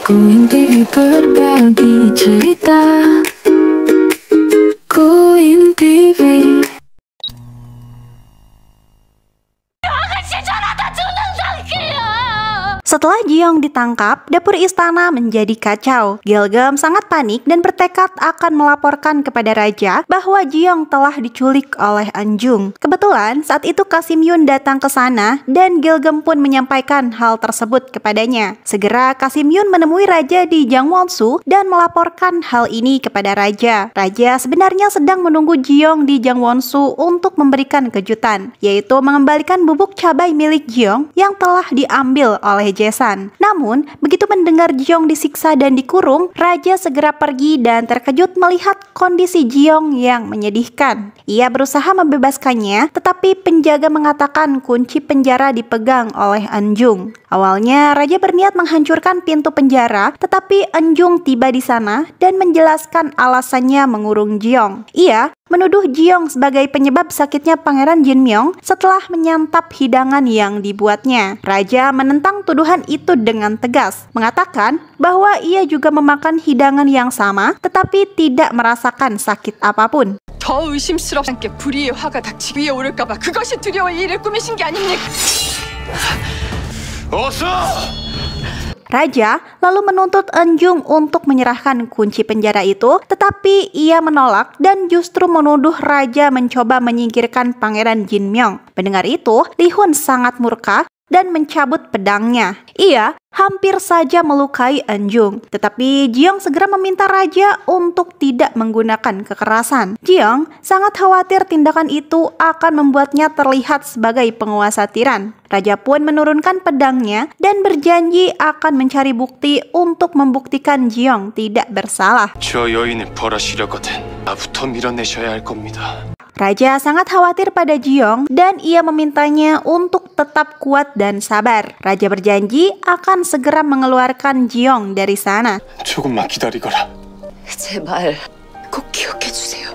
Kuintip berbagi cerita. Kuintip. Setelah Ji-young ditangkap, dapur istana menjadi kacau. Gilgam sangat panik dan bertekad akan melaporkan kepada raja bahwa Ji-young telah diculik oleh Anjung. Kebetulan saat itu Kasim-yoon datang ke sana dan Gilgam pun menyampaikan hal tersebut kepadanya. Segera Kasim-yoon menemui raja di Jangwon-su dan melaporkan hal ini kepada raja. Raja sebenarnya sedang menunggu Ji-young di Jangwon-su untuk memberikan kejutan, yaitu mengembalikan bubuk cabai milik Ji-young yang telah diambil oleh Jae-san. Namun, begitu mendengar Ji-young disiksa dan dikurung, raja segera pergi dan terkejut melihat kondisi Ji-young yang menyedihkan. Ia berusaha membebaskannya, tetapi penjaga mengatakan kunci penjara dipegang oleh Anjung. Awalnya, raja berniat menghancurkan pintu penjara, tetapi Anjung tiba di sana dan menjelaskan alasannya mengurung Ji-young. Ia menuduh Ji-young sebagai penyebab sakitnya Pangeran Jinmyong setelah menyantap hidangan yang dibuatnya. Raja menentang tuduhan itu dengan tegas, mengatakan bahwa ia juga memakan hidangan yang sama tetapi tidak merasakan sakit apapun. 더 의심스럽지 않게 불의의 화가 닥치기 위해 오를까봐 그것이 두려워 이 일을 꾸미신 게 아닙니까? 어서! Raja lalu menuntut Anjung untuk menyerahkan kunci penjara itu, tetapi ia menolak dan justru menuduh raja mencoba menyingkirkan Pangeran Jinmyong. Mendengar itu, Lee Hun sangat murka dan mencabut pedangnya. Ia hampir saja melukai Anjung, tetapi Ji-young segera meminta raja untuk tidak menggunakan kekerasan. Ji-young sangat khawatir tindakan itu akan membuatnya terlihat sebagai penguasa tiran. Raja pun menurunkan pedangnya dan berjanji akan mencari bukti untuk membuktikan Ji-young tidak bersalah. 저 여인을 벌하시려거든 나부터 밀어내셔야 할 겁니다. Raja sangat khawatir pada Ji-young dan ia memintanya untuk tetap kuat dan sabar. Raja berjanji akan segera mengeluarkan Ji-young dari sana. 조금만 기다리거라. 제발 꼭 기억해 주세요.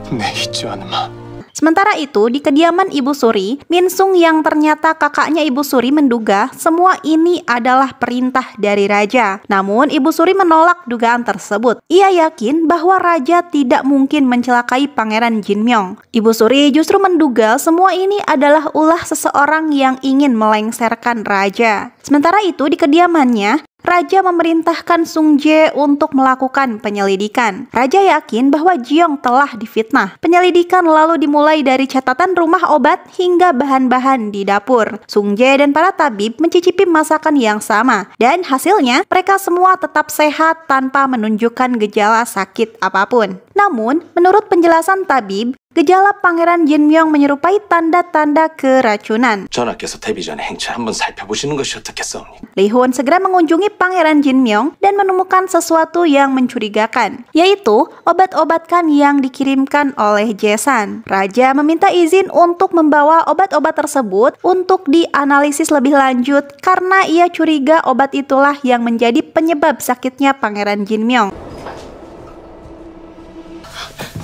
내 잊지 않으마. Sementara itu, di kediaman Ibu Suri, Min-sung yang ternyata kakaknya Ibu Suri menduga semua ini adalah perintah dari raja. Namun, Ibu Suri menolak dugaan tersebut. Ia yakin bahwa raja tidak mungkin mencelakai Pangeran Jinmyong. Ibu Suri justru menduga semua ini adalah ulah seseorang yang ingin melengsarkan raja. Sementara itu, di kediamannya, raja memerintahkan Sung Jae untuk melakukan penyelidikan. Raja yakin bahwa Ji-young telah difitnah. Penyelidikan lalu dimulai dari catatan rumah obat hingga bahan-bahan di dapur. Sung Jae dan para tabib mencicipi masakan yang sama, dan hasilnya mereka semua tetap sehat tanpa menunjukkan gejala sakit apapun. Namun, menurut penjelasan tabib, gejala Pangeran Jinmyong menyerupai tanda-tanda keracunan. 전하께서 데뷔 전에 행차 한번 살펴보시는 것이 어떻겠사옵니까? Lee Hun segera mengunjungi Pangeran Jinmyong dan menemukan sesuatu yang mencurigakan, yaitu obat-obatan yang dikirimkan oleh Jae-san. Raja meminta izin untuk membawa obat-obat tersebut untuk dianalisis lebih lanjut karena ia curiga obat itulah yang menjadi penyebab sakitnya Pangeran Jinmyong.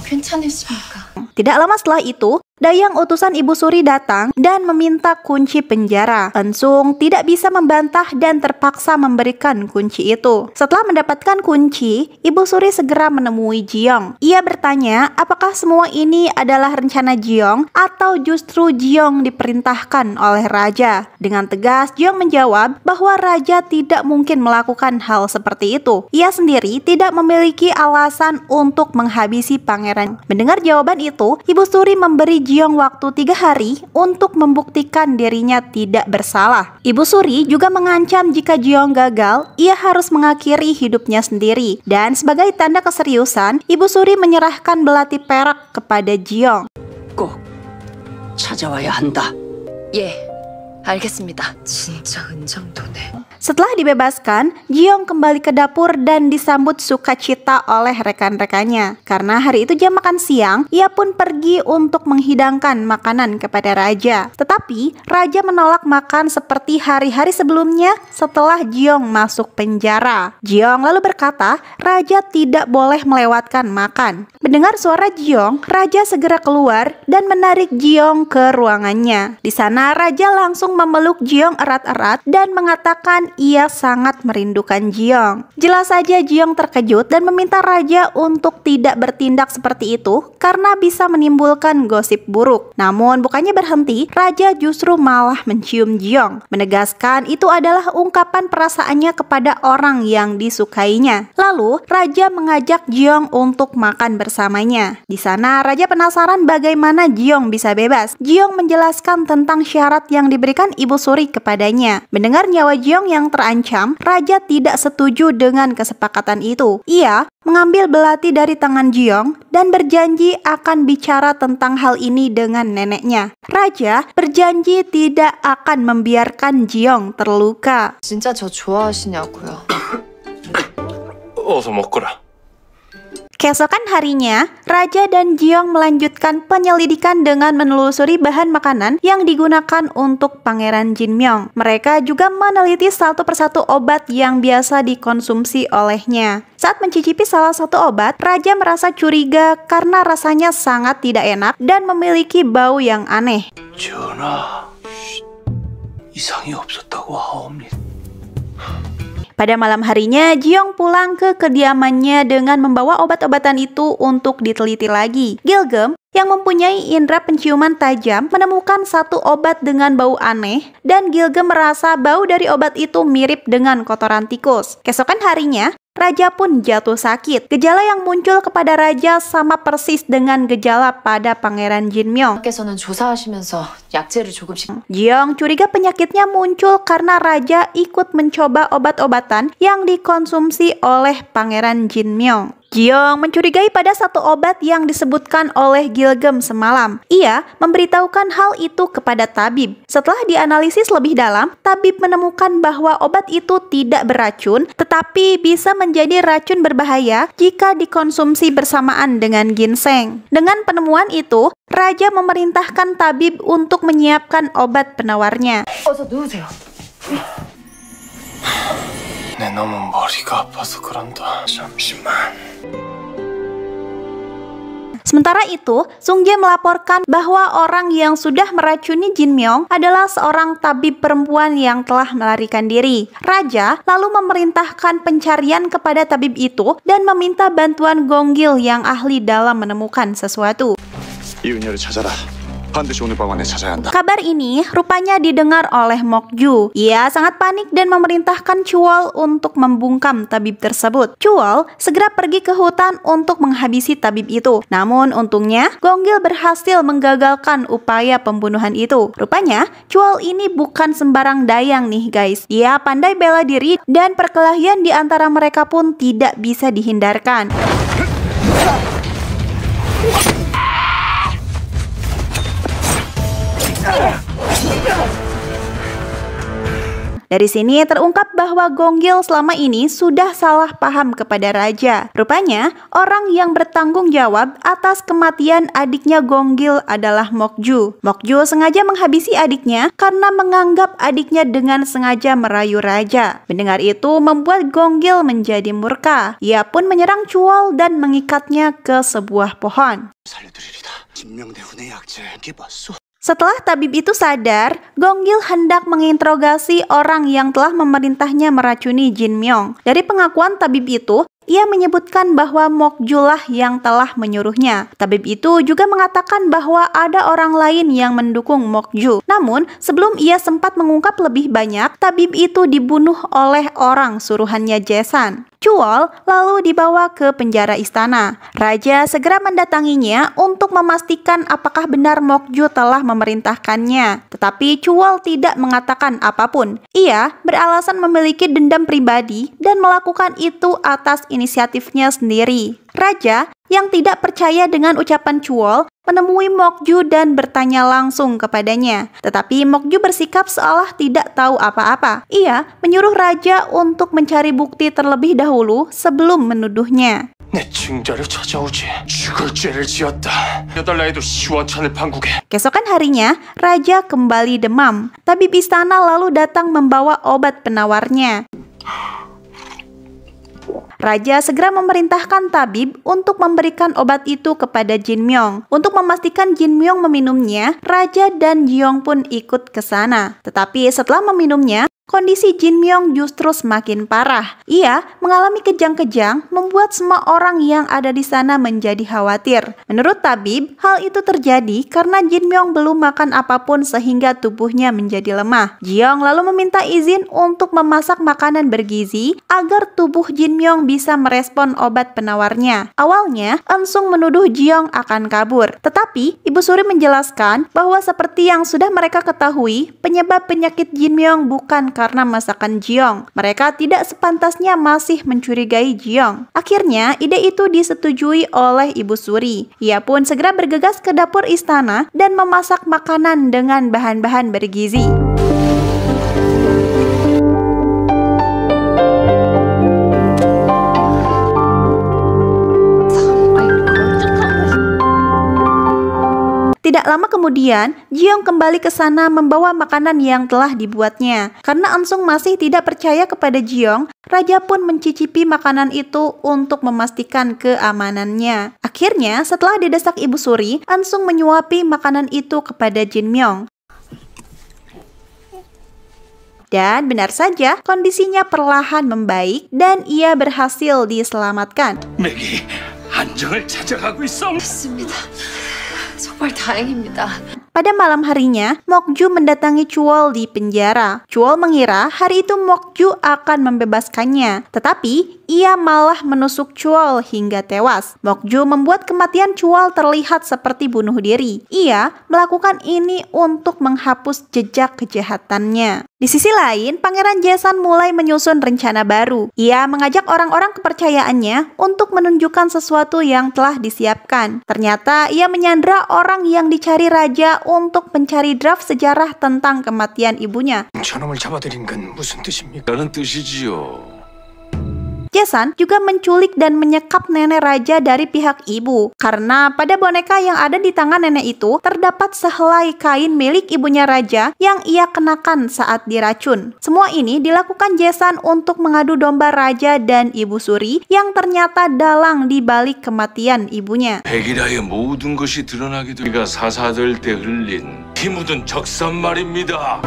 괜찮으십니까? Tidak lama setelah itu, Dayang utusan Ibu Suri datang dan meminta kunci penjara. Eun-sung tidak bisa membantah dan terpaksa memberikan kunci itu. Setelah mendapatkan kunci, Ibu Suri segera menemui Ji-young. Ia bertanya apakah semua ini adalah rencana Ji-young atau justru Ji-young diperintahkan oleh raja. Dengan tegas, Ji-young menjawab bahwa raja tidak mungkin melakukan hal seperti itu. Ia sendiri tidak memiliki alasan untuk menghabisi pangeran. Mendengar jawaban itu, Ibu Suri memberi Ji-young waktu 3 hari untuk membuktikan dirinya tidak bersalah. Ibu Suri juga mengancam jika Ji-young gagal, ia harus mengakhiri hidupnya sendiri. Dan sebagai tanda keseriusan, Ibu Suri menyerahkan belati perak kepada Ji-young. 꼭 찾아와야 한다. 예, 알겠습니다. 진짜 은장도네. Setelah dibebaskan, Ji-young kembali ke dapur dan disambut sukacita oleh rekan-rekannya. Karena hari itu jam makan siang, ia pun pergi untuk menghidangkan makanan kepada raja. Tetapi, raja menolak makan seperti hari-hari sebelumnya setelah Ji-young masuk penjara. Ji-young lalu berkata, raja tidak boleh melewatkan makan. Mendengar suara Ji-young, raja segera keluar dan menarik Ji-young ke ruangannya. Di sana, raja langsung langsung memeluk Jeong erat-erat dan mengatakan ia sangat merindukan Jeong. Jelas saja Jeong terkejut dan meminta raja untuk tidak bertindak seperti itu karena bisa menimbulkan gosip buruk. Namun bukannya berhenti, raja justru malah mencium Jeong, menegaskan itu adalah ungkapan perasaannya kepada orang yang disukainya. Lalu raja mengajak Jeong untuk makan bersamanya. Di sana raja penasaran bagaimana Jeong bisa bebas. Jeong menjelaskan tentang syarat yang diberikan Ibu Suri kepadanya. Mendengar nyawa Jeong yang terancam, raja tidak setuju dengan kesepakatan itu. Ia mengambil belati dari tangan Jeong dan berjanji akan bicara tentang hal ini dengan neneknya. Raja berjanji tidak akan membiarkan Jeong terluka. 진짜 저 좋아하시냐고요? 어서 먹거라. Keesokan harinya, Raja dan Jeong melanjutkan penyelidikan dengan menelusuri bahan makanan yang digunakan untuk Pangeran Jinmyong. Mereka juga meneliti satu persatu obat yang biasa dikonsumsi olehnya. Saat mencicipi salah satu obat, Raja merasa curiga karena rasanya sangat tidak enak dan memiliki bau yang aneh. 전하, 이상이 없었다고 하옵니다. Pada malam harinya, Jeong pulang ke kediamannya dengan membawa obat-obatan itu untuk diteliti lagi. Gilgem yang mempunyai indera penciuman tajam menemukan satu obat dengan bau aneh dan Gilgem merasa bau dari obat itu mirip dengan kotoran tikus. Keesokan harinya, Raja pun jatuh sakit. Gejala yang muncul kepada Raja sama persis dengan gejala pada Pangeran Jinmyong. 께서는 조사하시면서 약재를 조금씩 Jeong curiga penyakitnya muncul karena Raja ikut mencoba obat-obatan yang dikonsumsi oleh Pangeran Jinmyong. Jeong mencurigai pada satu obat yang disebutkan oleh Gilgem semalam. Ia memberitahukan hal itu kepada tabib. Setelah dianalisis lebih dalam, tabib menemukan bahwa obat itu tidak beracun, tetapi bisa menjadi racun berbahaya jika dikonsumsi bersamaan dengan ginseng. Dengan penemuan itu, Raja memerintahkan tabib untuk menyiapkan obat penawarnya. 어서 누우세요. 내 너무 머리가 아파서 그런다. 잠시만. Sementara itu, Sung Jae melaporkan bahwa orang yang sudah meracuni Jinmyong adalah seorang tabib perempuan yang telah melarikan diri. Raja lalu memerintahkan pencarian kepada tabib itu dan meminta bantuan Gonggil yang ahli dalam menemukan sesuatu. 이은열을 찾아라. 반드시 오늘 밤 안에 찾아야 한다. Kabar ini rupanya didengar oleh Mokju. Ia sangat panik dan memerintahkan Chuol untuk membungkam tabib tersebut. Chuol segera pergi ke hutan untuk menghabisi tabib itu. Namun untungnya, Gonggil berhasil menggagalkan upaya pembunuhan itu. Rupanya, Chuol ini bukan sembarang dayang nih guys. Ia pandai bela diri dan perkelahian di antara mereka pun tidak bisa dihindarkan. Dari sini terungkap bahwa Gonggil selama ini sudah salah paham kepada Raja. Rupanya, orang yang bertanggung jawab atas kematian adiknya Gonggil adalah Mokju. Mokju sengaja menghabisi adiknya karena menganggap adiknya dengan sengaja merayu Raja. Mendengar itu membuat Gonggil menjadi murka. Ia pun menyerang Chuol dan mengikatnya ke sebuah pohon. 살려드리리다. 진명대군의 약재 함께 봤소. Setelah tabib itu sadar, Gonggil hendak menginterogasi orang yang telah memerintahnya meracuni Jinmyong. Dari pengakuan tabib itu, ia menyebutkan bahwa Mokjulah yang telah menyuruhnya. Tabib itu juga mengatakan bahwa ada orang lain yang mendukung Mokju. Namun, sebelum ia sempat mengungkap lebih banyak, tabib itu dibunuh oleh orang suruhannya Jaesan. Chuol lalu dibawa ke penjara istana. Raja segera mendatanginya untuk memastikan apakah benar Mokju telah memerintahkannya. Tetapi Chuol tidak mengatakan apapun. Ia beralasan memiliki dendam pribadi dan melakukan itu atas inisiatifnya sendiri. Raja yang tidak percaya dengan ucapan Chuol menemui Mokju dan bertanya langsung kepadanya. Tetapi Mokju bersikap seolah tidak tahu apa-apa. Ia menyuruh Raja untuk mencari bukti terlebih dahulu sebelum menuduhnya. 내 증자를 찾아오지. 죽을 죄를 지었다. 여달라 해도 시원찮을 판국에. Keesokan harinya, Raja kembali demam. Tabib istana lalu datang membawa obat penawarnya. Raja segera memerintahkan tabib untuk memberikan obat itu kepada Jin Myung. Untuk memastikan Jin Myung meminumnya, Raja dan Ji-young pun ikut ke sana. Tetapi setelah meminumnya, kondisi Jin Myung justru semakin parah. Ia mengalami kejang-kejang, membuat semua orang yang ada di sana menjadi khawatir. Menurut tabib, hal itu terjadi karena Jin Myung belum makan apapun sehingga tubuhnya menjadi lemah. Ji-young lalu meminta izin untuk memasak makanan bergizi agar tubuh Jin Myung bisa merespon obat penawarnya. Awalnya, Eun-sung menuduh Ji-young akan kabur. Tetapi, Ibu Suri menjelaskan bahwa seperti yang sudah mereka ketahui, penyebab penyakit Jin Myung bukan karena masakan Ji-young. Mereka tidak sepantasnya masih mencurigai Ji-young. Akhirnya, ide itu disetujui oleh Ibu Suri. Ia pun segera bergegas ke dapur istana dan memasak makanan dengan bahan-bahan bergizi. Tidak lama kemudian, Ji-young kembali ke sana membawa makanan yang telah dibuatnya. Karena Eun-sung masih tidak percaya kepada Ji-young, Raja pun mencicipi makanan itu untuk memastikan keamanannya. Akhirnya, setelah didesak Ibu Suri, Eun-sung menyuapi makanan itu kepada Jin Myung. Dan benar saja, kondisinya perlahan membaik dan ia berhasil diselamatkan. 맥이 안정을 찾아가고 있어. 맞습니다. 정말 다행입니다. Pada malam harinya, Mokju mendatangi Chuol di penjara. Chuol mengira hari itu Mokju akan membebaskannya, tetapi ia malah menusuk Chuol hingga tewas. Mokju membuat kematian Chuol terlihat seperti bunuh diri. Ia melakukan ini untuk menghapus jejak kejahatannya. Di sisi lain, Pangeran Jaesan mulai menyusun rencana baru. Ia mengajak orang-orang kepercayaannya untuk menunjukkan sesuatu yang telah disiapkan. Ternyata ia menyandra orang yang dicari raja untuk mencari draft sejarah tentang kematian ibunya. 저놈을 잡아들인 건 무슨 뜻입니까? 라는 뜻이지요. Jaesan juga menculik dan menyekap nenek raja dari pihak ibu. Karena pada boneka yang ada di tangan nenek itu terdapat sehelai kain milik ibunya raja yang ia kenakan saat diracun. Semua ini dilakukan Jaesan untuk mengadu domba raja dan Ibu Suri yang ternyata dalang di balik kematian ibunya. 백일하의 모든 것이 드러나기도 우리가 사사될 때 흘린 피 묻은 적산말입니다.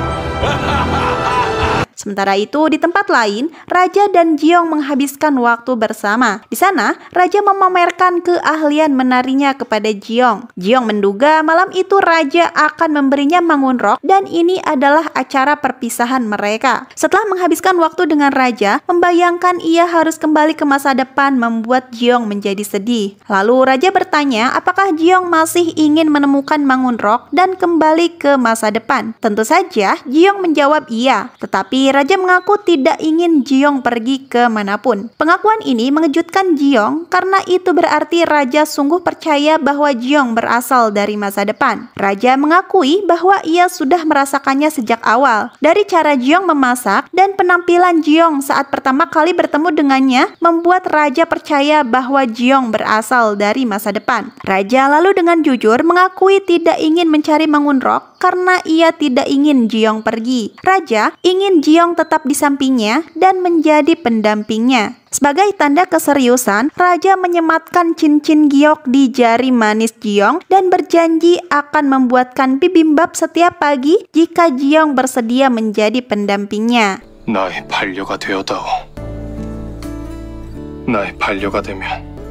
Sementara itu, di tempat lain, Raja dan Ji-young menghabiskan waktu bersama. Di sana, Raja memamerkan keahlian menarinya kepada Ji-young. Ji-young menduga malam itu Raja akan memberinya Mangunrok dan ini adalah acara perpisahan mereka. Setelah menghabiskan waktu dengan Raja, membayangkan ia harus kembali ke masa depan membuat Ji-young menjadi sedih. Lalu Raja bertanya apakah Ji-young masih ingin menemukan Mangunrok dan kembali ke masa depan. Tentu saja, Ji-young menjawab iya, tetapi Raja mengaku tidak ingin Ji-young pergi ke manapun. Pengakuan ini mengejutkan Ji-young karena itu berarti Raja sungguh percaya bahwa Ji-young berasal dari masa depan. Raja mengakui bahwa ia sudah merasakannya sejak awal. Dari cara Ji-young memasak dan penampilan Ji-young saat pertama kali bertemu dengannya membuat Raja percaya bahwa Ji-young berasal dari masa depan. Raja lalu dengan jujur mengakui tidak ingin mencari Mangunrok karena ia tidak ingin Ji-young pergi. Raja ingin Ji-young tetap di sampingnya dan menjadi pendampingnya. Sebagai tanda keseriusan, Raja menyematkan cincin giok di jari manis Ji-young dan berjanji akan membuatkan bibimbap setiap pagi jika Ji-young bersedia menjadi pendampingnya. 나의 반려가 되어다오. 나의 반려가 되면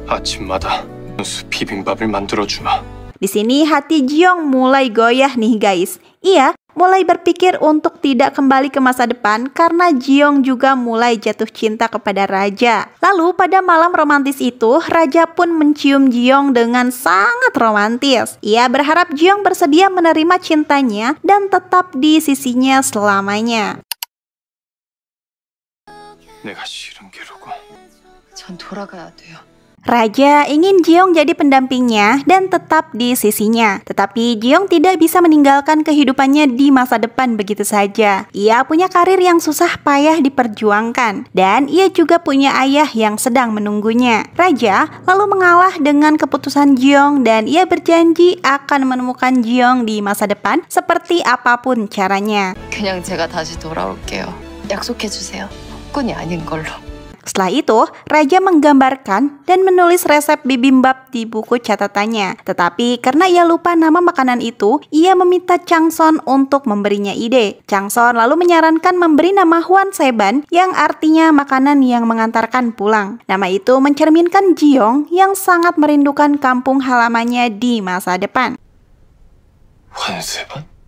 아침마다 순수 비빔밥을 만들어주마. Di sini hati Ji-young mulai goyah nih guys. Ia mulai berpikir untuk tidak kembali ke masa depan karena Ji-young juga mulai jatuh cinta kepada Raja. Lalu pada malam romantis itu, Raja pun mencium Ji-young dengan sangat romantis. Ia berharap Ji-young bersedia menerima cintanya dan tetap di sisinya selamanya. 내가 싫은 게로고. 전 돌아가야 돼요. Raja ingin Ji-young jadi pendampingnya dan tetap di sisinya. Tetapi Ji-young tidak bisa meninggalkan kehidupannya di masa depan begitu saja. Ia punya karir yang susah payah diperjuangkan. Dan ia juga punya ayah yang sedang menunggunya. Raja lalu mengalah dengan keputusan Ji-young dan ia berjanji akan menemukan Ji-young di masa depan seperti apapun caranya. 그냥 제가 다시 돌아올게요. 약속해주세요. 폭군이 아닌 걸로. Setelah itu, raja menggambarkan dan menulis resep bibimbap di buku catatannya. Tetapi karena ia lupa nama makanan itu, ia meminta Changson untuk memberinya ide. Changson lalu menyarankan memberi nama Hwan Seban yang artinya makanan yang mengantarkan pulang. Nama itu mencerminkan Jiyong yang sangat merindukan kampung halamannya di masa depan. 환세반?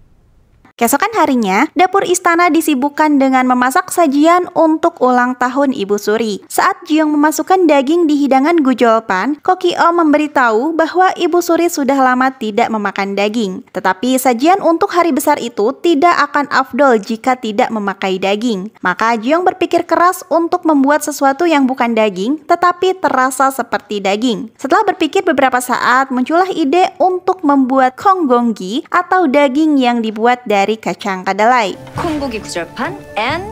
Keesokan harinya, dapur istana disibukkan dengan memasak sajian untuk ulang tahun Ibu Suri. Saat Jiyong memasukkan daging di hidangan Gujolpan, Kokio memberitahu bahwa Ibu Suri sudah lama tidak memakan daging. Tetapi sajian untuk hari besar itu tidak akan afdol jika tidak memakai daging. Maka Jiyong berpikir keras untuk membuat sesuatu yang bukan daging, tetapi terasa seperti daging. Setelah berpikir beberapa saat, muncullah ide untuk membuat konggonggi atau daging yang dibuat dari kacang kedelai. 콩고기 구절판 and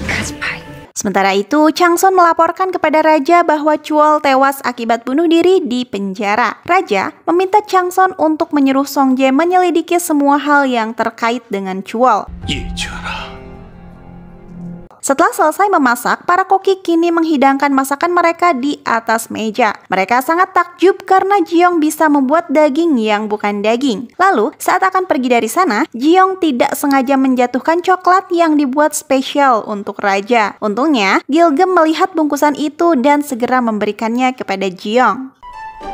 가지파이. Sementara itu, Changson melaporkan kepada raja bahwa Chuol tewas akibat bunuh diri di penjara. Raja meminta Changson untuk menyuruh Songje menyelidiki semua hal yang terkait dengan Chuol. 예지하라. Setelah selesai memasak, para koki kini menghidangkan masakan mereka di atas meja. Mereka sangat takjub karena Jiyong bisa membuat daging yang bukan daging. Lalu, saat akan pergi dari sana, Jiyong tidak sengaja menjatuhkan coklat yang dibuat spesial untuk raja. Untungnya, Gilgem melihat bungkusan itu dan segera memberikannya kepada Jiyong.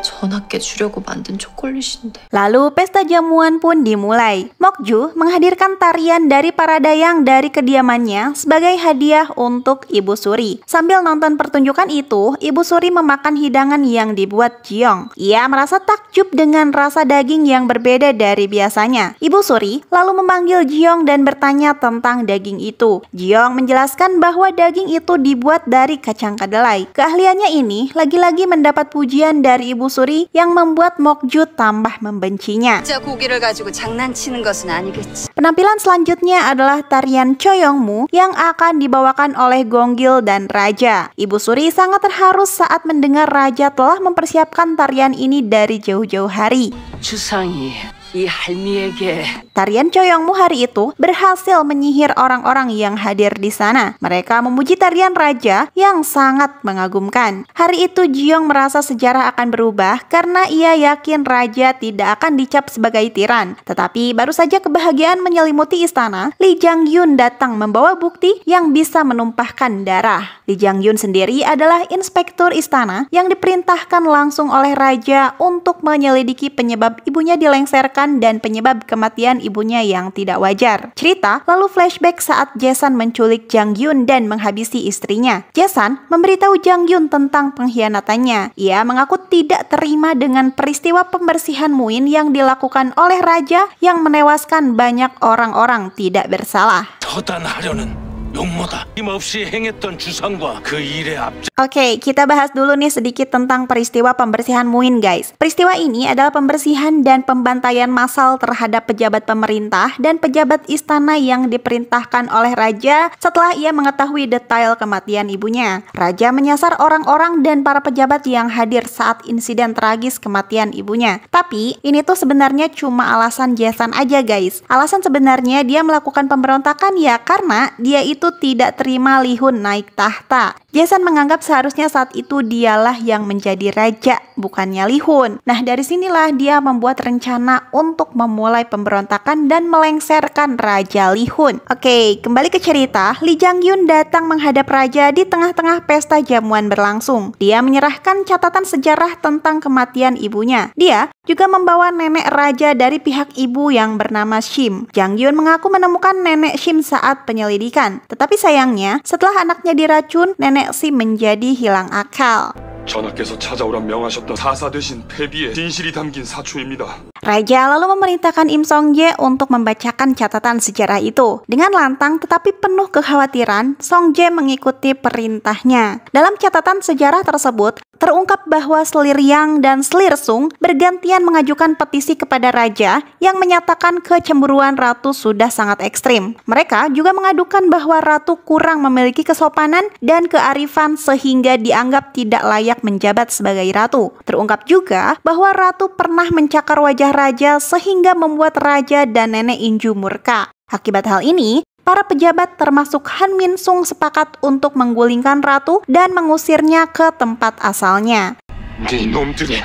전하께 주려고 만든 초콜릿인데. Lalu pesta jamuan pun dimulai. Mokju menghadirkan tarian dari para dayang dari kediamannya sebagai hadiah untuk Ibu Suri. Sambil nonton pertunjukan itu, Ibu Suri memakan hidangan yang dibuat Jiyong. Ia merasa takjub dengan rasa daging yang berbeda dari biasanya. Ibu Suri lalu memanggil Jiyong dan bertanya tentang daging itu. Jiyong menjelaskan bahwa daging itu dibuat dari kacang kedelai. Keahliannya ini lagi-lagi mendapat pujian dari Ibu Suri yang membuat Mokju tambah membencinya. 진짜 고기를 가지고 장난치는 것은 아니겠지. Penampilan selanjutnya adalah tarian Choyongmu yang akan dibawakan oleh Gonggil dan Raja. Ibu Suri sangat terharu saat mendengar Raja telah mempersiapkan tarian ini dari jauh-jauh hari. 주상이 이 할미에게 Tarian Choyongmu hari itu berhasil menyihir orang-orang yang hadir di sana. Mereka memuji tarian raja yang sangat mengagumkan. Hari itu Jiyong merasa sejarah akan berubah karena ia yakin raja tidak akan dicap sebagai tiran. Tetapi baru saja kebahagiaan menyelimuti istana, Lee Jang-yun datang membawa bukti yang bisa menumpahkan darah. Lee Jang-yun sendiri adalah inspektur istana yang diperintahkan langsung oleh raja untuk menyelidiki penyebab ibunya dilengsarkan dan penyebab kematian ibunya yang tidak wajar. Cerita lalu flashback saat Jaesan menculik Jang Yun dan menghabisi istrinya. Jaesan memberitahu Jang Yun tentang pengkhianatannya. Ia mengaku tidak terima dengan peristiwa pembersihan Muin yang dilakukan oleh raja yang menewaskan banyak orang-orang tidak bersalah. 처단하려는 용모다. 힘없이 행했던 주상과 그 일의 앞장. Oke, kita bahas dulu nih sedikit tentang peristiwa pembersihan Muin, guys. Peristiwa ini adalah pembersihan dan pembantaian massal terhadap pejabat pemerintah dan pejabat istana yang diperintahkan oleh raja setelah ia mengetahui detail kematian ibunya. Raja menyasar orang-orang dan para pejabat yang hadir saat insiden tragis kematian ibunya. Tapi, ini tuh sebenarnya cuma alasan Jaesan aja, guys. Alasan sebenarnya dia melakukan pemberontakan ya karena dia itu tidak terima Lee Hun naik tahta. Jaesan menganggap seharusnya saat itu dialah yang menjadi raja, bukannya Lee Hun. Nah, dari sinilah dia membuat rencana untuk memulai pemberontakan dan melengsarkan Raja Lee Hun. Oke, kembali ke cerita. Lee Jang-yun datang menghadap raja di tengah-tengah pesta jamuan berlangsung. Dia menyerahkan catatan sejarah tentang kematian ibunya. Dia juga membawa nenek raja dari pihak ibu yang bernama Shim. Jang-yun mengaku menemukan nenek Shim saat penyelidikan. Tetapi sayangnya, setelah anaknya diracun, nenek Shim menjadi hilang akal. 전하께서 찾아오란 명하셨던 사사 되신 패비에 진실이 담긴 사초입니다. Raja lalu memerintahkan Im Songje untuk membacakan catatan sejarah itu. Dengan lantang tetapi penuh kekhawatiran, Songje mengikuti perintahnya. Dalam catatan sejarah tersebut, terungkap bahwa Selir Yang dan Selir Sung bergantian mengajukan petisi kepada raja yang menyatakan kecemburuan ratu sudah sangat ekstrim. Mereka juga mengadukan bahwa ratu kurang memiliki kesopanan dan kearifan sehingga dianggap tidak layak menjabat sebagai ratu. Terungkap juga bahwa ratu pernah mencakar wajah raja sehingga membuat raja dan nenek Inju murka. Akibat hal ini, para pejabat termasuk Han Min Sung sepakat untuk menggulingkan ratu dan mengusirnya ke tempat asalnya. 이놈들이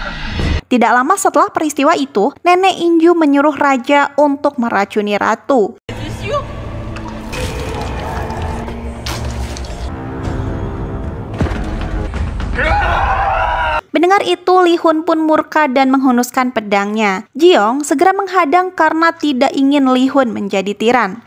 Tidak lama setelah peristiwa itu, Nenek Inju menyuruh raja untuk meracuni ratu. Mendengar itu, Li Hun pun murka dan menghunuskan pedangnya. Jiong segera menghadang karena tidak ingin Li Hun menjadi tiran.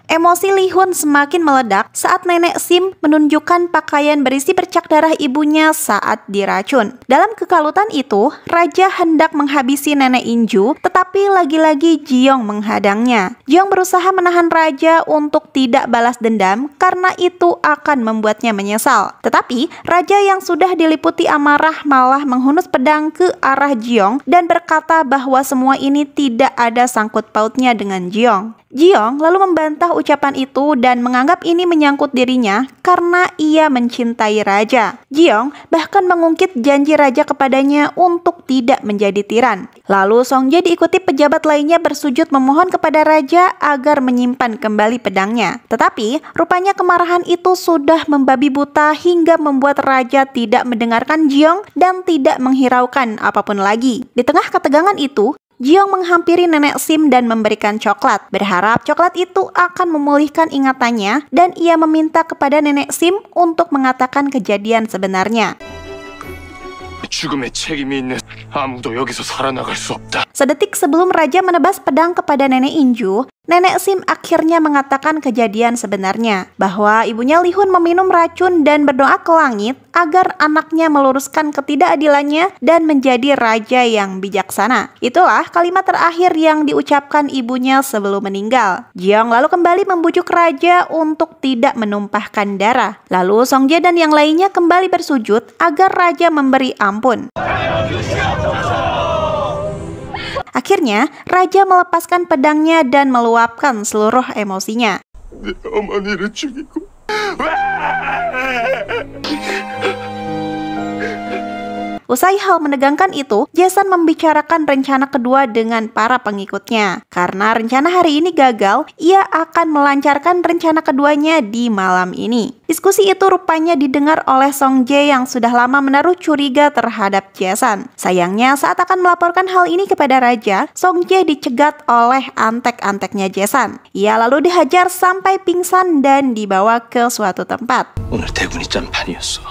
Emosi Li Hun semakin meledak saat Nenek Sim menunjukkan pakaian berisi bercak darah ibunya saat diracun. Dalam kekalutan itu, raja hendak menghabisi Nenek Inju, tetapi lagi-lagi Jiong menghadangnya. Jiong berusaha menahan raja untuk tidak balas dendam karena itu akan membuatnya menyesal. Tetapi, raja yang sudah diliputi amarah malah menghunus pedang ke arah Jiong dan berkata bahwa semua ini tidak ada sangkut pautnya dengan Jiong. Jiong lalu membantah ucapan itu dan menganggap ini menyangkut dirinya karena ia mencintai raja. Jiong bahkan mengungkit janji raja kepadanya untuk tidak menjadi tiran. Lalu Songje diikuti pejabat lainnya bersujud memohon kepada raja agar menyimpan kembali pedangnya. Tetapi rupanya kemarahan itu sudah membabi buta hingga membuat raja tidak mendengarkan Jiong dan tidak menghiraukan apapun lagi. Di tengah ketegangan itu, Jiong menghampiri Nenek Sim dan memberikan coklat, berharap coklat itu akan memulihkan ingatannya dan ia meminta kepada Nenek Sim untuk mengatakan kejadian sebenarnya. 죽음의 책임이 있는 아무도 여기서 살아나갈 수 없다. Sedetik sebelum raja menebas pedang kepada Nenek Inju, Nenek Sim akhirnya mengatakan kejadian sebenarnya, bahwa ibunya Li Hun meminum racun dan berdoa ke langit agar anaknya meluruskan ketidakadilannya dan menjadi raja yang bijaksana. Itulah kalimat terakhir yang diucapkan ibunya sebelum meninggal. Jiong lalu kembali membujuk raja untuk tidak menumpahkan darah. Lalu Songje dan yang lainnya kembali bersujud agar raja memberi ampun. Akhirnya, raja melepaskan pedangnya dan meluapkan seluruh emosinya. 내 어머니를 죽이고 Usai hal menegangkan itu, Jason membicarakan rencana kedua dengan para pengikutnya. Karena rencana hari ini gagal, ia akan melancarkan rencana keduanya di malam ini. Diskusi itu rupanya didengar oleh Song Jae yang sudah lama menaruh curiga terhadap Jason. Sayangnya, saat akan melaporkan hal ini kepada raja, Song Jae dicegat oleh antek-anteknya Jason. Ia lalu dihajar sampai pingsan dan dibawa ke suatu tempat. 오늘 대군이 짠판이었어.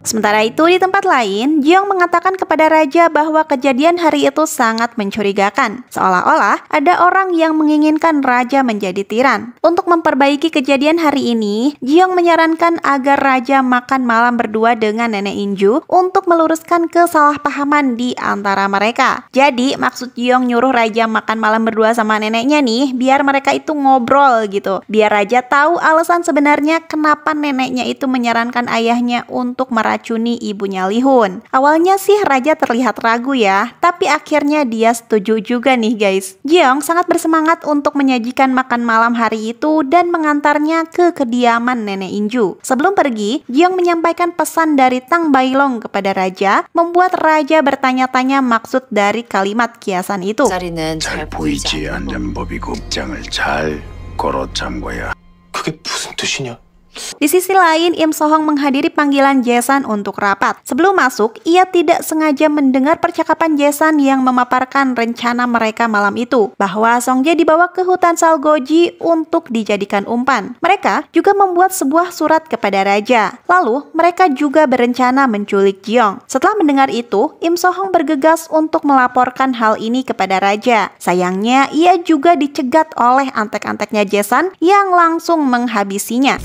Sementara itu di tempat lain, Jiong mengatakan kepada raja bahwa kejadian hari itu sangat mencurigakan. Seolah-olah ada orang yang menginginkan raja menjadi tiran. Untuk memperbaiki kejadian hari ini, Jiong menyarankan agar raja makan malam berdua dengan Nenek Inju untuk meluruskan kesalahpahaman di antara mereka. Jadi maksud Jiong nyuruh raja makan malam berdua sama neneknya nih, biar mereka itu ngobrol gitu. Biar raja tahu alasan sebenarnya kenapa neneknya itu menyarankan ayahnya untuk meracuni ibunya Li Hun. Awalnya sih raja terlihat ragu ya, tapi akhirnya dia setuju juga nih guys. Jiong sangat bersemangat untuk menyajikan makan malam hari itu dan mengantarnya ke kediaman Nenek Inju. Sebelum pergi, Jiong menyampaikan pesan dari Tang Bailong kepada raja, membuat raja bertanya-tanya maksud dari kalimat kiasan itu. 자리는 잘 보이지 않는 법이고 입장을 잘 걸어 잠궈야. 그게 무슨 뜻이냐? Di sisi lain, Im So-hong menghadiri panggilan Jason untuk rapat. Sebelum masuk, ia tidak sengaja mendengar percakapan Jason yang memaparkan rencana mereka malam itu, bahwa Song Jae dibawa ke hutan Salgoji untuk dijadikan umpan. Mereka juga membuat sebuah surat kepada raja. Lalu, mereka juga berencana menculik Jiong. Setelah mendengar itu, Im So-hong bergegas untuk melaporkan hal ini kepada raja. Sayangnya, ia juga dicegat oleh antek-anteknya Jason yang langsung menghabisinya.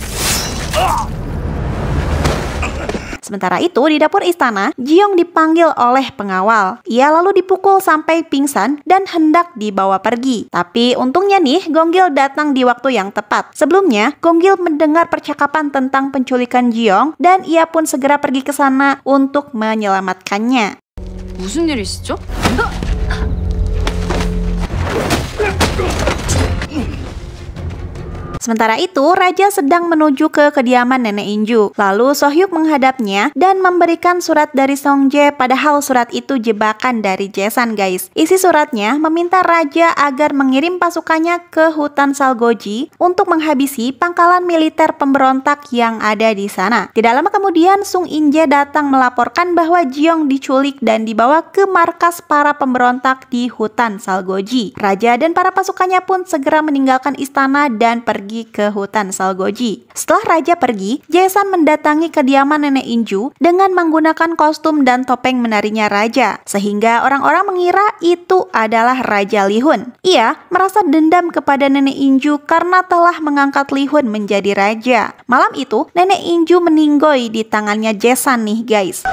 Sementara itu, di dapur istana, Jiong dipanggil oleh pengawal. Ia lalu dipukul sampai pingsan dan hendak dibawa pergi. Tapi untungnya nih, Gonggil datang di waktu yang tepat. Sebelumnya, Gonggil mendengar percakapan tentang penculikan Jiong dan ia pun segera pergi ke sana untuk menyelamatkannya. 무슨 일 있었죠? Sementara itu, Raja sedang menuju ke kediaman Nenek Inju. Lalu Sohyuk menghadapnya dan memberikan surat dari Songjae, padahal surat itu jebakan dari Jaesan guys. Isi suratnya meminta Raja agar mengirim pasukannya ke hutan Salgoji untuk menghabisi pangkalan militer pemberontak yang ada di sana. Tidak lama kemudian Sung In-jae datang melaporkan bahwa Jeong diculik dan dibawa ke markas para pemberontak di hutan Salgoji. Raja dan para pasukannya pun segera meninggalkan istana dan pergi ke hutan Salgoji. Setelah Raja pergi, Jaesan mendatangi kediaman Nenek Inju dengan menggunakan kostum dan topeng menarinya Raja, sehingga orang-orang mengira itu adalah Raja Li-hun. Ia merasa dendam kepada Nenek Inju karena telah mengangkat Li-hun menjadi raja. Malam itu, Nenek Inju meninggoy di tangannya Jaesan nih guys.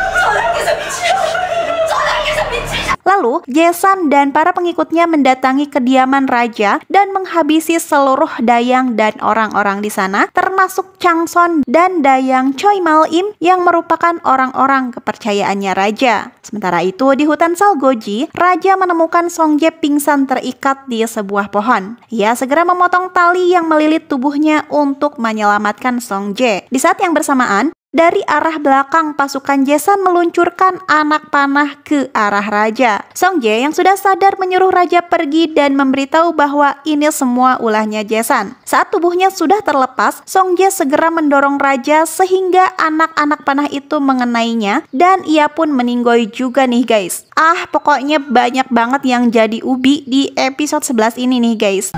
Lalu, Jaesan dan para pengikutnya mendatangi kediaman Raja dan menghabisi seluruh Dayang dan orang-orang di sana, termasuk Changson dan Dayang Choi Mal-im yang merupakan orang-orang kepercayaannya Raja. Sementara itu, di hutan Salgoji, Raja menemukan Songjae pingsan terikat di sebuah pohon. Ia segera memotong tali yang melilit tubuhnya untuk menyelamatkan Songjae. Di saat yang bersamaan, dari arah belakang pasukan Jaesan meluncurkan anak panah ke arah Raja. Songjae yang sudah sadar menyuruh Raja pergi dan memberitahu bahwa ini semua ulahnya Jaesan. Saat tubuhnya sudah terlepas, Songjae segera mendorong Raja sehingga anak-anak panah itu mengenainya dan ia pun meninggoy juga nih guys. Pokoknya banyak banget yang jadi ubi di episode 11 ini nih guys.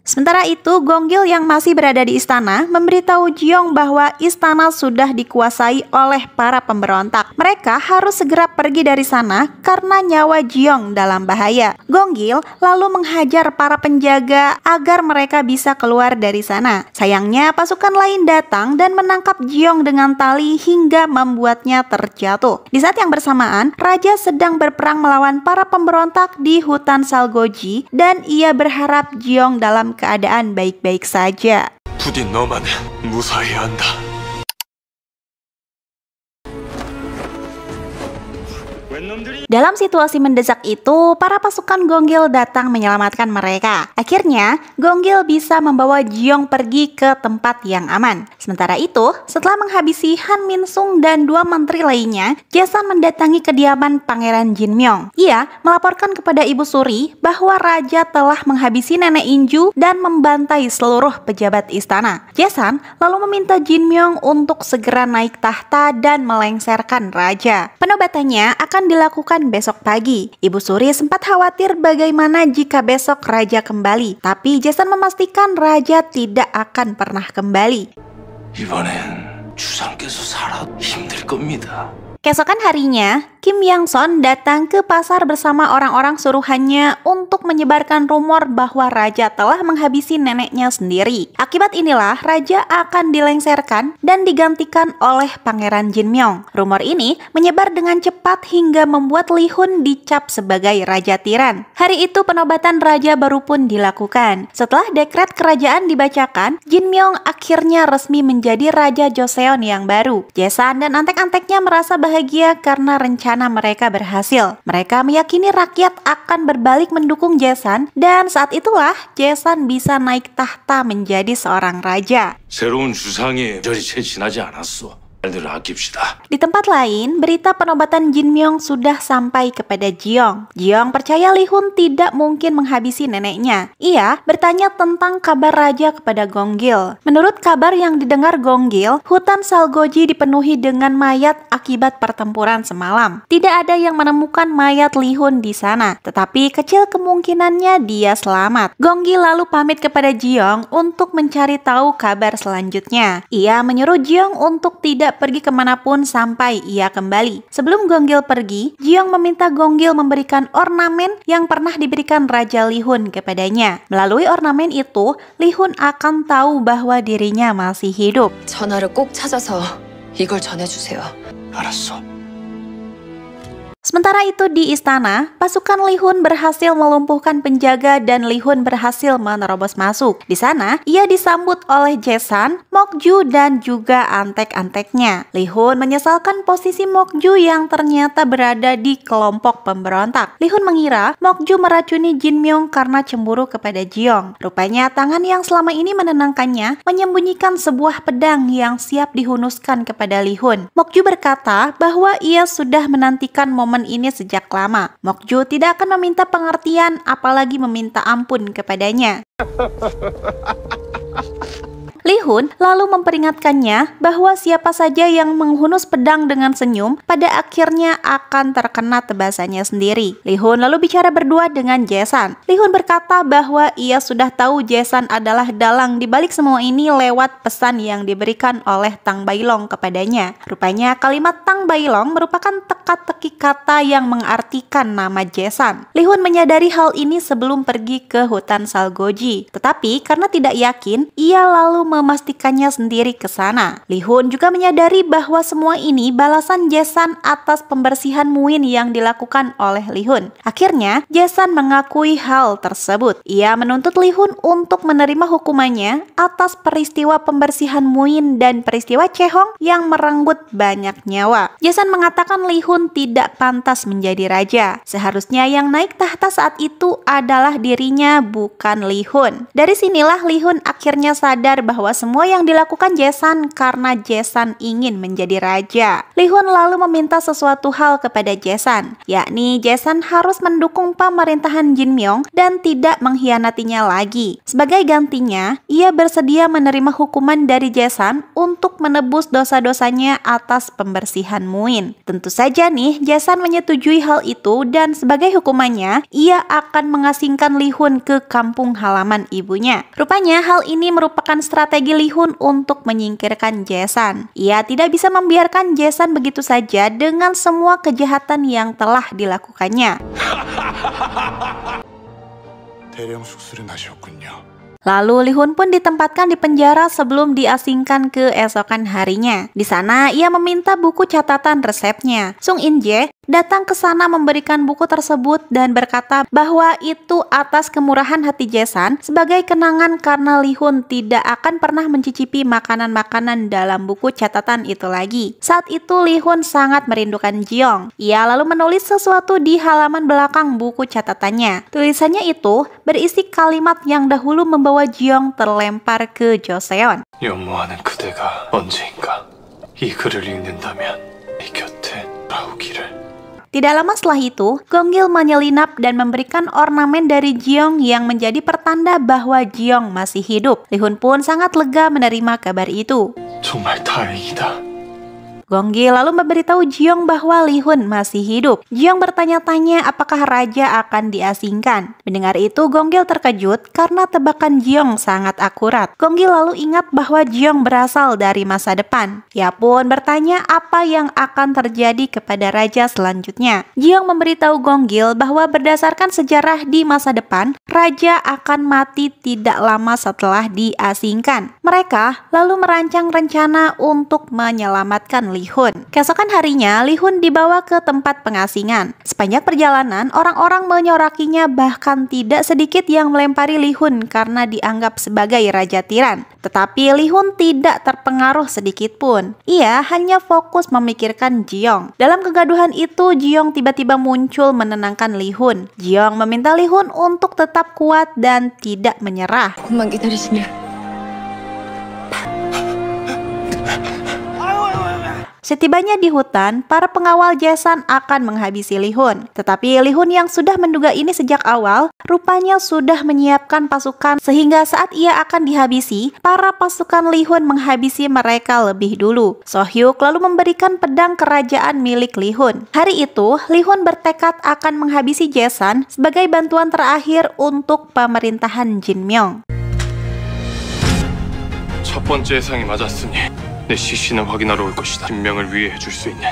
Sementara itu, Gonggil yang masih berada di istana memberitahu Jeong bahwa istana sudah dikuasai oleh para pemberontak. Mereka harus segera pergi dari sana karena nyawa Jeong dalam bahaya. Gonggil lalu menghajar para penjaga agar mereka bisa keluar dari sana. Sayangnya, pasukan lain datang dan menangkap Jeong dengan tali hingga membuatnya terjatuh. Di saat yang bersamaan, Raja sedang berperang melawan para pemberontak di hutan Salgoji dan ia berharap Jeong dalam keadaan baik-baik saja. 부디 너만 무사해야 한다. Dalam situasi mendesak itu, para pasukan Gonggil datang menyelamatkan mereka. Akhirnya, Gonggil bisa membawa Jeong pergi ke tempat yang aman. Sementara itu, setelah menghabisi Han Min-sung dan 2 menteri lainnya, Jaesan mendatangi kediaman Pangeran Jinmyong. Ia melaporkan kepada Ibu Suri bahwa Raja telah menghabisi Nenek Inju dan membantai seluruh pejabat istana. Jaesan lalu meminta Jinmyong untuk segera naik tahta dan melengsarkan Raja. Penobatannya akan dilakukan besok pagi. Ibu Suri sempat khawatir bagaimana jika besok Raja kembali, tapi Jaesan memastikan Raja tidak akan pernah kembali. 이번엔 주상께서 살아도 힘들 겁니다. Keesokan harinya, Kim Yang-son datang ke pasar bersama orang-orang suruhannya untuk menyebarkan rumor bahwa Raja telah menghabisi neneknya sendiri. Akibat inilah Raja akan dilengsarkan dan digantikan oleh Pangeran Jinmyong. Rumor ini menyebar dengan cepat hingga membuat Li-hun dicap sebagai Raja Tiran. Hari itu penobatan Raja baru pun dilakukan. Setelah dekret kerajaan dibacakan, Jinmyong akhirnya resmi menjadi Raja Joseon yang baru. Jaesan dan antek-anteknya merasa bahagia karena rencana mereka berhasil. Mereka meyakini rakyat akan berbalik mendukung Jaesan dan saat itulah Jaesan bisa naik tahta menjadi seorang raja. 새로운 주상이 절이 채 지나지 않았어. 말들을 아낍시다. Di tempat lain, berita penobatan Jinmyong sudah sampai kepada Jeong. Jeong percaya Li-hun tidak mungkin menghabisi neneknya. Ia bertanya tentang kabar Raja kepada Gonggil. Menurut kabar yang didengar Gonggil, hutan Salgoji dipenuhi dengan mayat akibat pertempuran semalam. Tidak ada yang menemukan mayat Li-hun di sana, tetapi kecil kemungkinannya dia selamat. Gonggil lalu pamit kepada Jeong untuk mencari tahu kabar selanjutnya. Ia menyuruh Jeong untuk tidak pergi kemanapun sampai ia kembali. Sebelum Gonggil pergi, Jeong meminta Gonggil memberikan ornamen yang pernah diberikan Raja Li-hun kepadanya. Melalui ornamen itu, Li-hun akan tahu bahwa dirinya masih hidup. 전화를 꼭 찾아서 이걸 전해주세요. 알았어. Sementara itu di istana, pasukan Li Hun berhasil melumpuhkan penjaga dan Li Hun berhasil menerobos masuk. Di sana, ia disambut oleh Jae-san, Mok-ju, dan juga antek-anteknya. Li Hun menyesalkan posisi Mok-ju yang ternyata berada di kelompok pemberontak. Li Hun mengira Mok-ju meracuni Jin Myung karena cemburu kepada Ji-young. Rupanya tangan yang selama ini menenangkannya menyembunyikan sebuah pedang yang siap dihunuskan kepada Li Hun. Mok-ju berkata bahwa ia sudah menantikan momen ini sejak lama. Mok-ju tidak akan meminta pengertian apalagi meminta ampun kepadanya. Li Hun lalu memperingatkannya bahwa siapa saja yang menghunus pedang dengan senyum pada akhirnya akan terkena tebasannya sendiri. Li Hun lalu bicara berdua dengan Jae-san. Li Hun berkata bahwa ia sudah tahu Jae-san adalah dalang di balik semua ini lewat pesan yang diberikan oleh Tang Bailong kepadanya. Rupanya kalimat Tang Bailong merupakan teka-teki kata yang mengartikan nama Jae-san. Li Hun menyadari hal ini sebelum pergi ke hutan Salgoji. Tetapi karena tidak yakin, ia lalu memastikannya sendiri ke sana. Li Hun juga menyadari bahwa semua ini balasan Jae-san atas pembersihan Muin yang dilakukan oleh Li Hun. Akhirnya, Jae-san mengakui hal tersebut. Ia menuntut Li Hun untuk menerima hukumannya atas peristiwa pembersihan Muin dan peristiwa Chehong yang merenggut banyak nyawa. Jae-san mengatakan Li Hun tidak pantas menjadi raja. Seharusnya yang naik tahta saat itu adalah dirinya, bukan Li Hun. Dari sinilah Li Hun akhirnya sadar bahwa semua yang dilakukan Jae-san karena Jae-san ingin menjadi raja. Li Hun lalu meminta sesuatu hal kepada Jae-san, yakni Jae-san harus mendukung pemerintahan Jin Myung dan tidak mengkhianatinya lagi. Sebagai gantinya, ia bersedia menerima hukuman dari Jae-san untuk menebus dosa-dosanya atas pembersihan Muin. Tentu saja nih, Jae-san menyetujui hal itu dan sebagai hukumannya, ia akan mengasingkan Li Hun ke kampung halaman ibunya. Rupanya hal ini merupakan strategi Li Hun untuk menyingkirkan Jae-san. Ia tidak bisa membiarkan Jae-san begitu saja dengan semua kejahatan yang telah dilakukannya. 대령 수술은 하셨군요. Lalu Li Hun pun ditempatkan di penjara sebelum diasingkan ke esokan harinya. Di sana ia meminta buku catatan resepnya. Sung In-jae datang ke sana memberikan buku tersebut dan berkata bahwa itu atas kemurahan hati Jae-san sebagai kenangan karena Li Hun tidak akan pernah mencicipi makanan-makanan dalam buku catatan itu lagi. Saat itu Li Hun sangat merindukan Ji-young. Ia lalu menulis sesuatu di halaman belakang buku catatannya. Tulisannya itu berisi kalimat yang dahulu membawa Ji-young terlempar ke Joseon. 연모하는 그대가 언제인가 이 글을 읽는다면 내 곁에 돌아오기를. Tidak lama setelah itu, Gong-gil menyelinap dan memberikan ornamen dari Ji-young yang menjadi pertanda bahwa Ji-young masih hidup. Li Hun pun sangat lega menerima kabar itu. 정말 다행이다. Gong-gil lalu memberitahu Ji-young bahwa Li Hun masih hidup. Ji-young bertanya-tanya apakah raja akan diasingkan. Mendengar itu, Gong-gil terkejut karena tebakan Ji-young sangat akurat. Gong-gil lalu ingat bahwa Ji-young berasal dari masa depan. Ia pun bertanya apa yang akan terjadi kepada raja selanjutnya. Ji-young memberitahu Gong-gil bahwa berdasarkan sejarah di masa depan, raja akan mati tidak lama setelah diasingkan. Mereka lalu merancang rencana untuk menyelamatkan Li Hun. Keesokan harinya, Li Hun dibawa ke tempat pengasingan. Sepanjang perjalanan, orang-orang menyorakinya, bahkan tidak sedikit yang melempari Li Hun karena dianggap sebagai raja tiran. Tetapi Li Hun tidak terpengaruh sedikit pun. Ia hanya fokus memikirkan Ji-young. Dalam kegaduhan itu, Ji-young tiba-tiba muncul menenangkan Li Hun. Ji-young meminta Li Hun untuk tetap kuat dan tidak menyerah. 조금만 기다리시면 Setibanya di hutan, para pengawal Jae-san akan menghabisi Li Hun. Tetapi Li Hun yang sudah menduga ini sejak awal, rupanya sudah menyiapkan pasukan sehingga saat ia akan dihabisi, para pasukan Li Hun menghabisi mereka lebih dulu. So-hyuk lalu memberikan pedang kerajaan milik Li Hun. Hari itu, Li Hun bertekad akan menghabisi Jae-san sebagai bantuan terakhir untuk pemerintahan Jin Myung. 첫 번째 예상이 맞았으니 내 시신을 확인하러 올 것이다. 진명을 위해 해줄 수 있는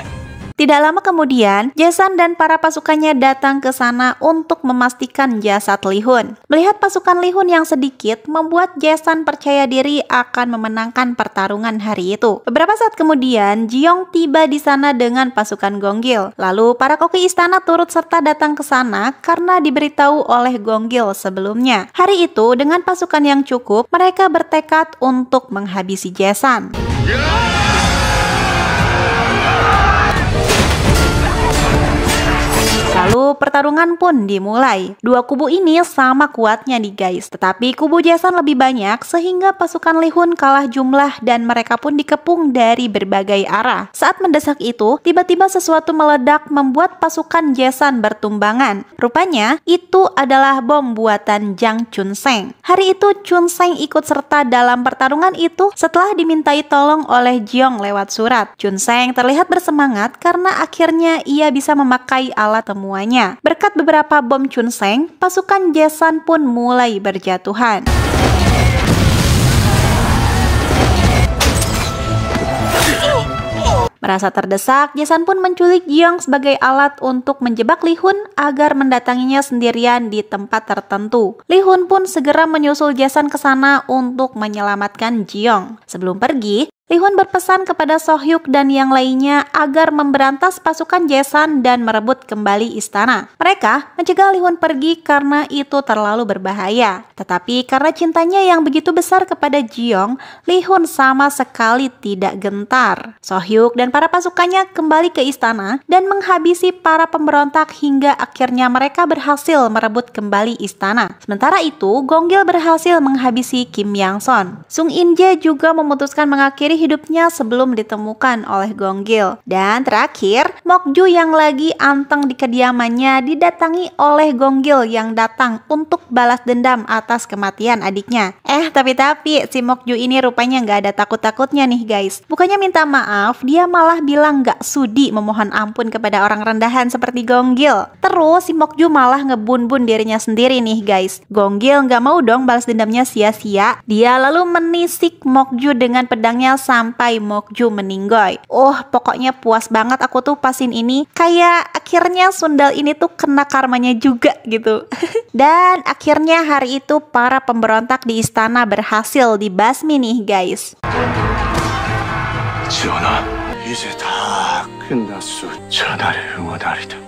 Tidak lama kemudian, Jason dan para pasukannya datang ke sana untuk memastikan jasad Li Hun. Melihat pasukan Li Hun yang sedikit, membuat Jason percaya diri akan memenangkan pertarungan hari itu. Beberapa saat kemudian, Jiong tiba di sana dengan pasukan Gonggil. Lalu para koki istana turut serta datang ke sana karena diberitahu oleh Gonggil sebelumnya. Hari itu, dengan pasukan yang cukup, mereka bertekad untuk menghabisi Jason. Lalu pertarungan pun dimulai. Dua kubu ini sama kuatnya nih guys. Tetapi kubu Jason lebih banyak sehingga pasukan Li Hun kalah jumlah dan mereka pun dikepung dari berbagai arah. Saat mendesak itu, tiba-tiba sesuatu meledak membuat pasukan Jason bertumbangan. Rupanya itu adalah bom buatan Jang Chunseng. Hari itu Chunseng ikut serta dalam pertarungan itu setelah dimintai tolong oleh Jiong lewat surat. Chunseng terlihat bersemangat karena akhirnya ia bisa memakai alat temuannya. Berkat beberapa bom Chunseng, pasukan Jason pun mulai berjatuhan. Merasa terdesak, Jason pun menculik Jiong sebagai alat untuk menjebak Li Hun agar mendatanginya sendirian di tempat tertentu. Li Hun pun segera menyusul Jason ke sana untuk menyelamatkan Jiong. Sebelum pergi, Li Hun berpesan kepada Sohyuk dan yang lainnya agar memberantas pasukan Jason dan merebut kembali istana. Mereka mencegah Li Hun pergi karena itu terlalu berbahaya. Tetapi karena cintanya yang begitu besar kepada Jiong, Li Hun sama sekali tidak gentar. Sohyuk dan para pasukannya kembali ke istana dan menghabisi para pemberontak hingga akhirnya mereka berhasil merebut kembali istana. Sementara itu, Gonggil berhasil menghabisi Kim Yang Son. Sung In-jae juga memutuskan mengakhiri hidupnya sebelum ditemukan oleh Gonggil. Dan terakhir, Mokju yang lagi anteng di kediamannya didatangi oleh Gonggil yang datang untuk balas dendam atas kematian adiknya. Tapi si Mokju ini rupanya nggak ada takut-takutnya nih guys. Bukannya minta maaf, dia malah bilang nggak sudi memohon ampun kepada orang rendahan seperti Gonggil. Terus si Mokju malah ngebun-bun dirinya sendiri nih guys. Gonggil nggak mau dong balas dendamnya sia-sia. Dia lalu menisik Mokju dengan pedangnya sampai Mokju meninggoy. Pokoknya puas banget aku tuh pasin ini. Kayak akhirnya sundal ini tuh kena karmanya juga gitu. Dan akhirnya hari itu para pemberontak di istana berhasil dibasmi nih guys. 지원아, 이제 다 끝났어. 전하를 응원하리다.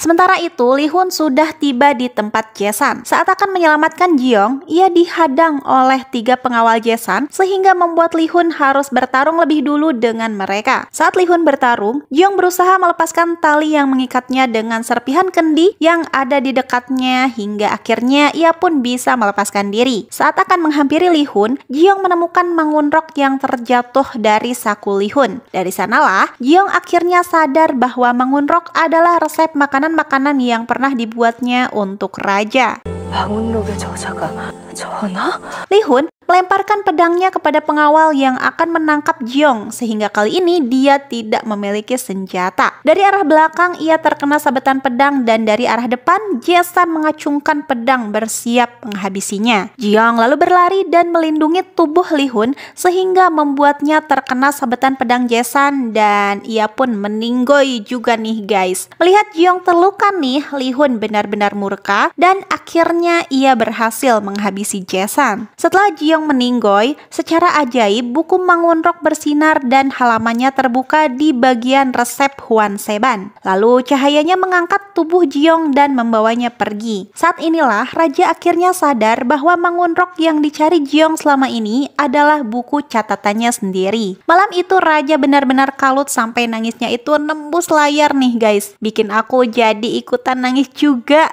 Sementara itu, Li Hun sudah tiba di tempat Jason. Saat akan menyelamatkan Jiong, ia dihadang oleh 3 pengawal Jason sehingga membuat Li Hun harus bertarung lebih dulu dengan mereka. Saat Li Hun bertarung, Jiong berusaha melepaskan tali yang mengikatnya dengan serpihan kendi yang ada di dekatnya hingga akhirnya ia pun bisa melepaskan diri. Saat akan menghampiri Li Hun, Jiong menemukan mangunrok yang terjatuh dari saku Li Hun. Dari sanalah, Jiong akhirnya sadar bahwa mangunrok adalah resep makanan yang pernah dibuatnya untuk raja. 방운록의 저자가 전하? Li Hun melemparkan pedangnya kepada pengawal yang akan menangkap Jiong sehingga kali ini dia tidak memiliki senjata. Dari arah belakang ia terkena sabetan pedang dan dari arah depan Jason mengacungkan pedang bersiap menghabisinya. Jiong lalu berlari dan melindungi tubuh Li Hun sehingga membuatnya terkena sabetan pedang Jason dan ia pun meninggoy juga nih guys. Melihat Jiong terluka nih, Li Hun benar-benar murka dan akhirnya ia berhasil menghabisi Jason. Setelah Jiong meninggoy, secara ajaib buku mangunrok bersinar dan halamannya terbuka di bagian resep Huan Seban. Lalu cahayanya mengangkat tubuh Jiong dan membawanya pergi. Saat inilah raja akhirnya sadar bahwa mangunrok yang dicari Jiong selama ini adalah buku catatannya sendiri. Malam itu raja benar-benar kalut sampai nangisnya itu nembus layar nih guys. Bikin aku jadi ikutan nangis juga.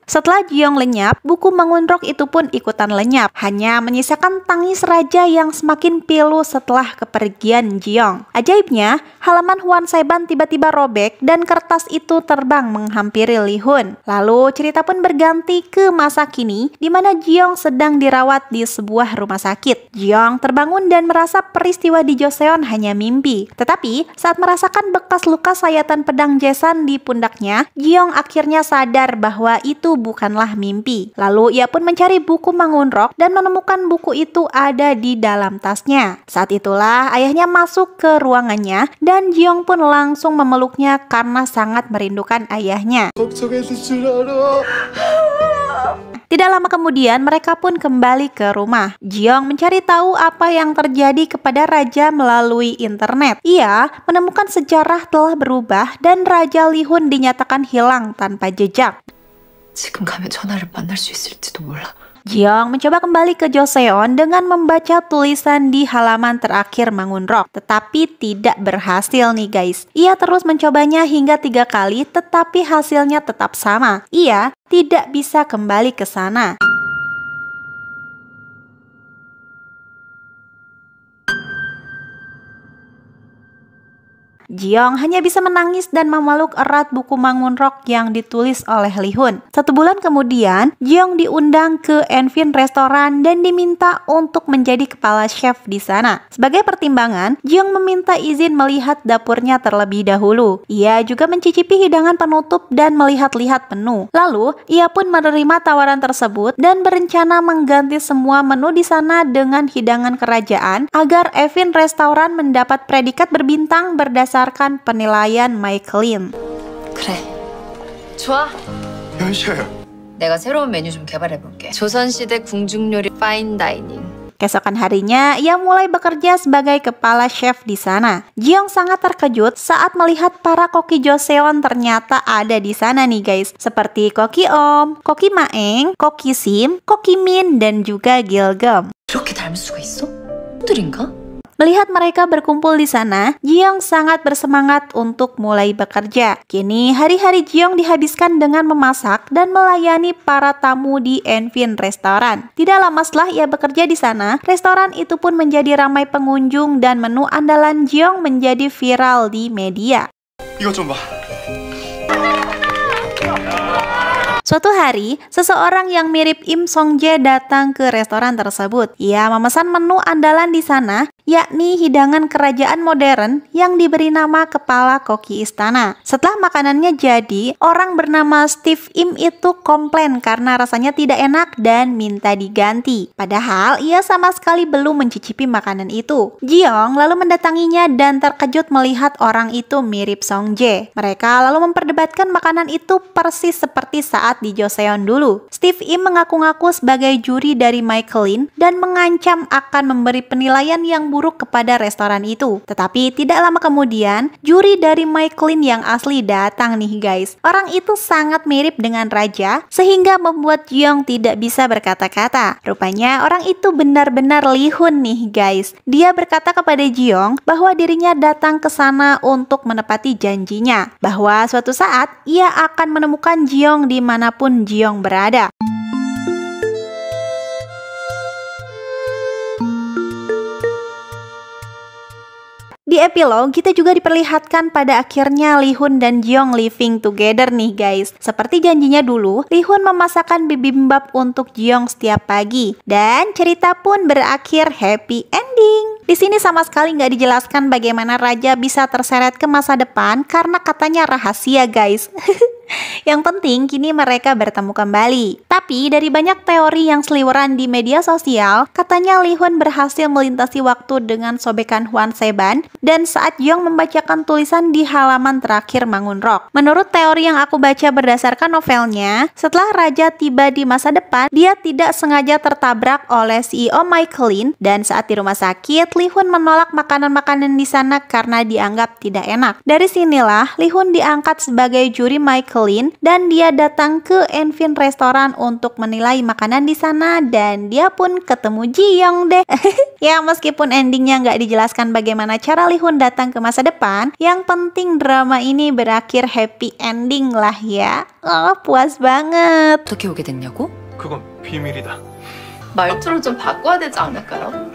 Setelah Jiong lenyap, buku mangunrok itu pun ikutan lenyap, hanya menyisakan tangis raja yang semakin pilu setelah kepergian Jiong. Ajaibnya, halaman Huan Seban tiba-tiba robek dan kertas itu terbang menghampiri Li Hun. Lalu cerita pun berganti ke masa kini, di mana Jiong sedang dirawat di sebuah rumah sakit. Jiong terbangun dan merasa peristiwa di Joseon hanya mimpi. Tetapi, saat merasakan bekas luka sayatan pedang Jason di pundaknya, Jiong akhirnya sadar bahwa itu itu bukanlah mimpi. Lalu ia pun mencari buku Mangunrok dan menemukan buku itu ada di dalam tasnya. Saat itulah ayahnya masuk ke ruangannya dan Ji-young pun langsung memeluknya karena sangat merindukan ayahnya. Tidak lama kemudian mereka pun kembali ke rumah. Ji-young mencari tahu apa yang terjadi kepada raja melalui internet. Ia menemukan sejarah telah berubah dan Raja Li-hun dinyatakan hilang tanpa jejak. 지금 가면 전화를 만날 수 있을지도 몰라. Ji-young mencoba kembali ke Joseon dengan membaca tulisan di halaman terakhir Mangunrok, tetapi tidak berhasil nih guys. Ia terus mencobanya hingga 3 kali, tetapi hasilnya tetap sama. Ia tidak bisa kembali ke sana. Ji-young hanya bisa menangis dan memeluk erat buku Mangunrok yang ditulis oleh Li-hun. 1 bulan kemudian, Ji-young diundang ke Enfin Restoran dan diminta untuk menjadi kepala chef di sana. Sebagai pertimbangan, Ji-young meminta izin melihat dapurnya terlebih dahulu. Ia juga mencicipi hidangan penutup dan melihat-lihat menu. Lalu, ia pun menerima tawaran tersebut dan berencana mengganti semua menu di sana dengan hidangan kerajaan agar Enfin Restoran mendapat predikat berbintang berdasarkan penilaian Michaelin. 그래, 좋아. 현시야. 내가 새로운 메뉴 좀 개발해볼게. 조선시대 궁중요리 파인다이닝. Keesokan harinya, ia mulai bekerja sebagai kepala chef di sana. Ji-young sangat terkejut saat melihat para koki Joseon ternyata ada di sana nih guys. Seperti Koki Om, Koki Maeng, Koki Sim, Koki Min, dan juga Gilgum. 이렇게 닮을 수가 있어? 들인가? Melihat mereka berkumpul di sana, Ji-young sangat bersemangat untuk mulai bekerja. Kini, hari-hari Ji-young dihabiskan dengan memasak dan melayani para tamu di Enfin Restoran. Tidak lama setelah ia bekerja di sana, restoran itu pun menjadi ramai pengunjung dan menu andalan Ji-young menjadi viral di media. 이것 좀 봐. Suatu hari, seseorang yang mirip Im Song-jae datang ke restoran tersebut. Ia memesan menu andalan di sana, yakni hidangan kerajaan modern yang diberi nama kepala koki istana. Setelah makanannya jadi, orang bernama Steve Im itu komplain karena rasanya tidak enak dan minta diganti. Padahal ia sama sekali belum mencicipi makanan itu. Ji-young lalu mendatanginya dan terkejut melihat orang itu mirip Song-jae. Mereka lalu memperdebatkan makanan itu persis seperti saat di Joseon dulu. Steve Im mengaku-ngaku sebagai juri dari Michaelin dan mengancam akan memberi penilaian yang buruk kepada restoran itu. Tetapi tidak lama kemudian, juri dari Michaelin yang asli datang nih guys. Orang itu sangat mirip dengan raja sehingga membuat Ji-young tidak bisa berkata-kata. Rupanya orang itu benar-benar Li-hun nih guys. Dia berkata kepada Ji-young bahwa dirinya datang ke sana untuk menepati janjinya, bahwa suatu saat ia akan menemukan Ji-young di manapun Ji-young berada. Di epilog, kita juga diperlihatkan pada akhirnya Li-hun dan Ji-young living together nih guys. Seperti janjinya dulu, Li-hun memasakkan bibimbap untuk Ji-young setiap pagi. Dan cerita pun berakhir happy ending. Di sini sama sekali nggak dijelaskan bagaimana raja bisa terseret ke masa depan karena katanya rahasia guys. Yang penting kini mereka bertemu kembali. Tapi dari banyak teori yang seliweran di media sosial, katanya Li-hun berhasil melintasi waktu dengan sobekan Hwan Se-ban dan saat Ji-young membacakan tulisan di halaman terakhir Mangunrok. Menurut teori yang aku baca berdasarkan novelnya, setelah raja tiba di masa depan, dia tidak sengaja tertabrak oleh CEO Michaelin dan saat di rumah sakit, Li-hun menolak makanan-makanan di sana karena dianggap tidak enak. Dari sinilah Li-hun diangkat sebagai juri Michaelin dan dia datang ke Enfin Restoran untuk menilai makanan di sana dan dia pun ketemu Ji-young deh. Ya meskipun endingnya nggak dijelaskan bagaimana cara Li-hun datang ke masa depan, yang penting drama ini berakhir happy ending lah ya. Oh puas banget. 어떻게 오게 됐냐고? 그건 비밀이다. 말투를 좀 바꿔야 되지 않을까요?